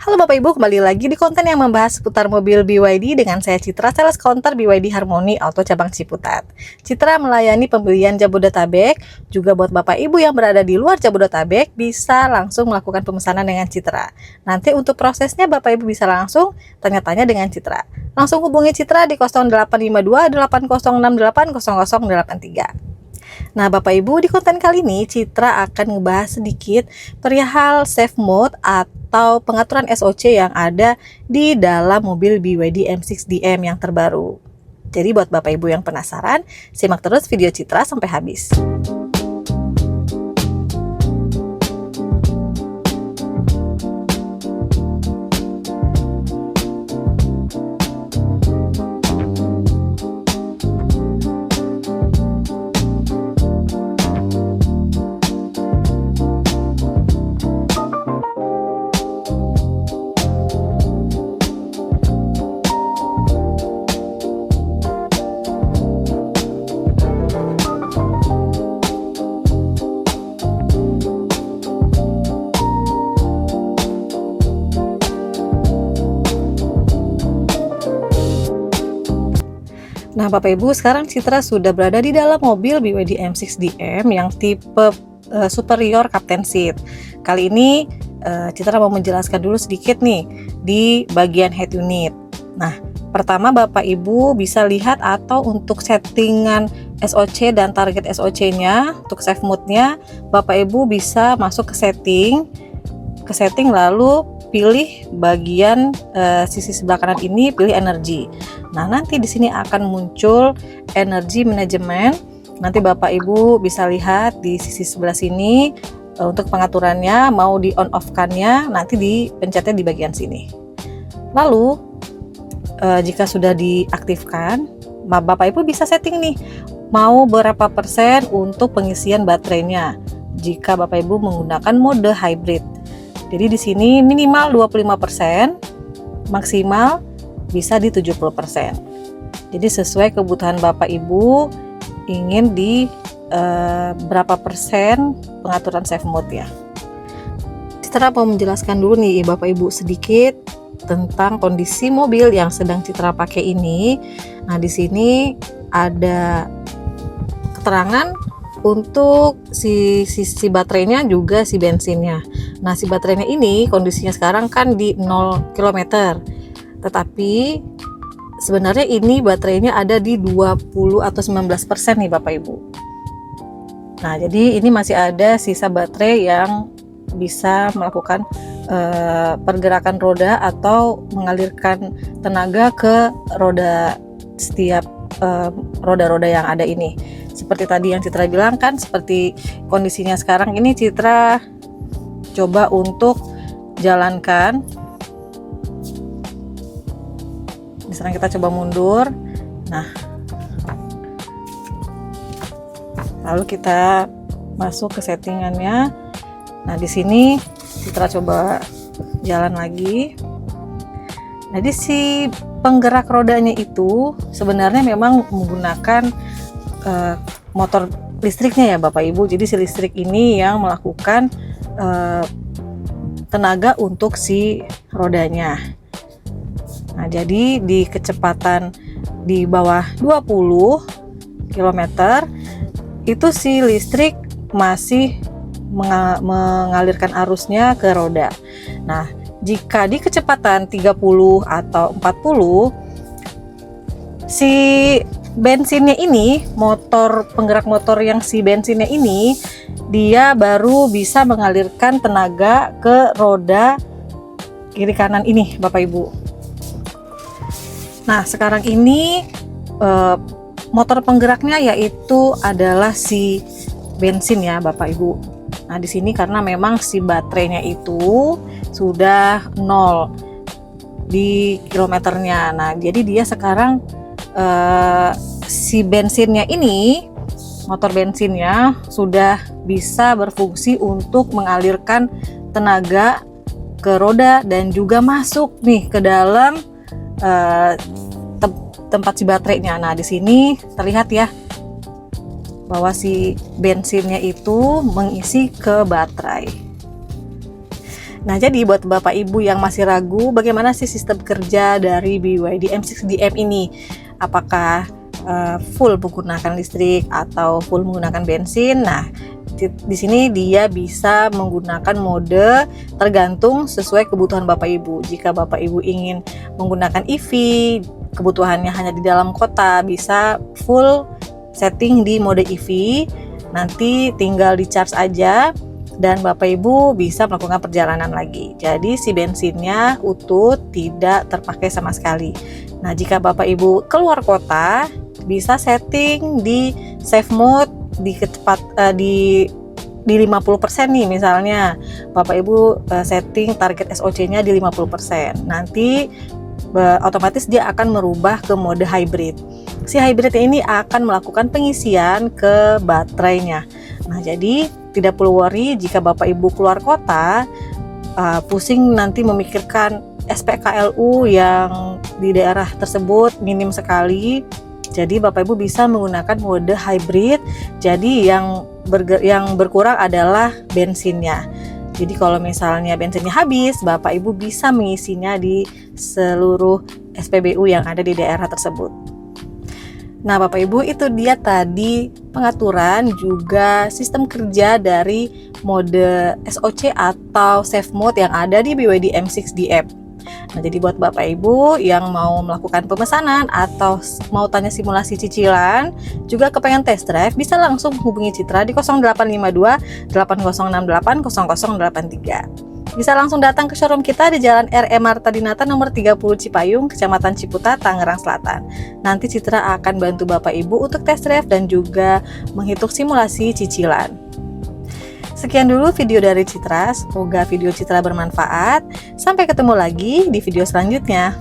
Halo Bapak Ibu, kembali lagi di konten yang membahas seputar mobil BYD dengan saya Citra, sales counter BYD Harmony Auto cabang Ciputat. Citra melayani pembelian Jabodetabek, juga buat Bapak Ibu yang berada di luar Jabodetabek bisa langsung melakukan pemesanan dengan Citra. Nanti untuk prosesnya Bapak Ibu bisa langsung tanya-tanya dengan Citra. Langsung hubungi Citra di 0852 8068 0083. Nah Bapak Ibu, di konten kali ini Citra akan ngebahas sedikit perihal safe mode atau pengaturan SOC yang ada di dalam mobil BYD M6DM yang terbaru. Jadi buat Bapak Ibu yang penasaran, simak terus video Citra sampai habis. Nah Bapak Ibu, sekarang Citra sudah berada di dalam mobil BYD M6DM yang tipe superior captain seat. Kali ini Citra mau menjelaskan dulu sedikit nih di bagian head unit. Nah pertama Bapak Ibu bisa lihat atau untuk settingan SOC dan target SOC nya untuk safe mode nya Bapak Ibu bisa masuk ke setting lalu pilih bagian sisi sebelah kanan ini, pilih energi. Nah, nanti di sini akan muncul energi manajemen. Nanti Bapak Ibu bisa lihat di sisi sebelah sini untuk pengaturannya, mau di on off-kannya nanti dipencetnya di bagian sini. Lalu jika sudah diaktifkan, Bapak Ibu bisa setting nih mau berapa persen untuk pengisian baterainya jika Bapak Ibu menggunakan mode hybrid. Jadi di sini minimal 25%, maksimal bisa di 70%. Jadi sesuai kebutuhan Bapak Ibu ingin di berapa persen pengaturan safe mode ya. Citra mau menjelaskan dulu nih Bapak Ibu sedikit tentang kondisi mobil yang sedang Citra pakai ini. Nah, di sini ada keterangan untuk si baterainya juga si bensinnya. Nah, si baterainya ini kondisinya sekarang kan di 0 km. Tetapi sebenarnya ini baterainya ada di 20 atau 19% nih Bapak Ibu. Nah, jadi ini masih ada sisa baterai yang bisa melakukan pergerakan roda atau mengalirkan tenaga ke roda setiap roda-roda yang ada ini. Seperti tadi yang Citra bilang kan, seperti kondisinya sekarang ini Citra coba untuk jalankan. Misalnya kita coba mundur. Nah, lalu kita masuk ke settingannya. Nah, di sini Citra coba jalan lagi. Nah, di si penggerak rodanya itu sebenarnya memang menggunakan motor listriknya ya Bapak Ibu. Jadi si listrik ini yang melakukan tenaga untuk si rodanya. Nah, jadi di kecepatan di bawah 20 km itu si listrik masih mengalirkan arusnya ke roda. Nah, jika di kecepatan 30 atau 40 si bensinnya ini, penggerak motor yang si bensinnya ini dia baru bisa mengalirkan tenaga ke roda kiri kanan ini Bapak Ibu. Nah, sekarang ini motor penggeraknya yaitu adalah si bensin ya Bapak Ibu. Nah, di sini karena memang si baterainya itu sudah 0 di kilometernya. Nah, jadi dia sekarang si bensinnya ini, motor bensinnya sudah bisa berfungsi untuk mengalirkan tenaga ke roda dan juga masuk nih ke dalam tempat si baterainya. Nah, di sini terlihat ya bahwa si bensinnya itu mengisi ke baterai. Nah, jadi buat Bapak Ibu yang masih ragu bagaimana sih sistem kerja dari BYD M6DM ini, apakah full menggunakan listrik atau full menggunakan bensin. Nah, di sini dia bisa menggunakan mode tergantung sesuai kebutuhan Bapak Ibu. Jika Bapak Ibu ingin menggunakan EV, kebutuhannya hanya di dalam kota, bisa full setting di mode EV. Nanti tinggal di charge aja dan Bapak Ibu bisa melakukan perjalanan lagi. Jadi si bensinnya utuh, tidak terpakai sama sekali. Nah, jika Bapak Ibu keluar kota, bisa setting di safe mode di 50% nih, misalnya Bapak Ibu setting target SOC-nya di 50%. Nanti otomatis dia akan merubah ke mode hybrid. Si hybrid ini akan melakukan pengisian ke baterainya. Nah, jadi tidak perlu worry jika Bapak Ibu keluar kota, pusing nanti memikirkan SPKLU yang di daerah tersebut minim sekali. Jadi Bapak Ibu bisa menggunakan mode hybrid. Jadi yang berkurang adalah bensinnya. Jadi kalau misalnya bensinnya habis, Bapak Ibu bisa mengisinya di seluruh SPBU yang ada di daerah tersebut. Nah, Bapak Ibu, itu dia tadi pengaturan juga sistem kerja dari mode SOC atau safe mode yang ada di BYD M6DM. Nah, jadi buat Bapak Ibu yang mau melakukan pemesanan atau mau tanya simulasi cicilan, juga kepengen test drive, bisa langsung hubungi Citra di 0852 8068 0083. Bisa langsung datang ke showroom kita di Jalan R.E. Marta Dinata nomor 30 Cipayung, Kecamatan Ciputat, Tangerang Selatan. Nanti Citra akan bantu Bapak Ibu untuk test drive dan juga menghitung simulasi cicilan. Sekian dulu video dari Citra, semoga video Citra bermanfaat. Sampai ketemu lagi di video selanjutnya.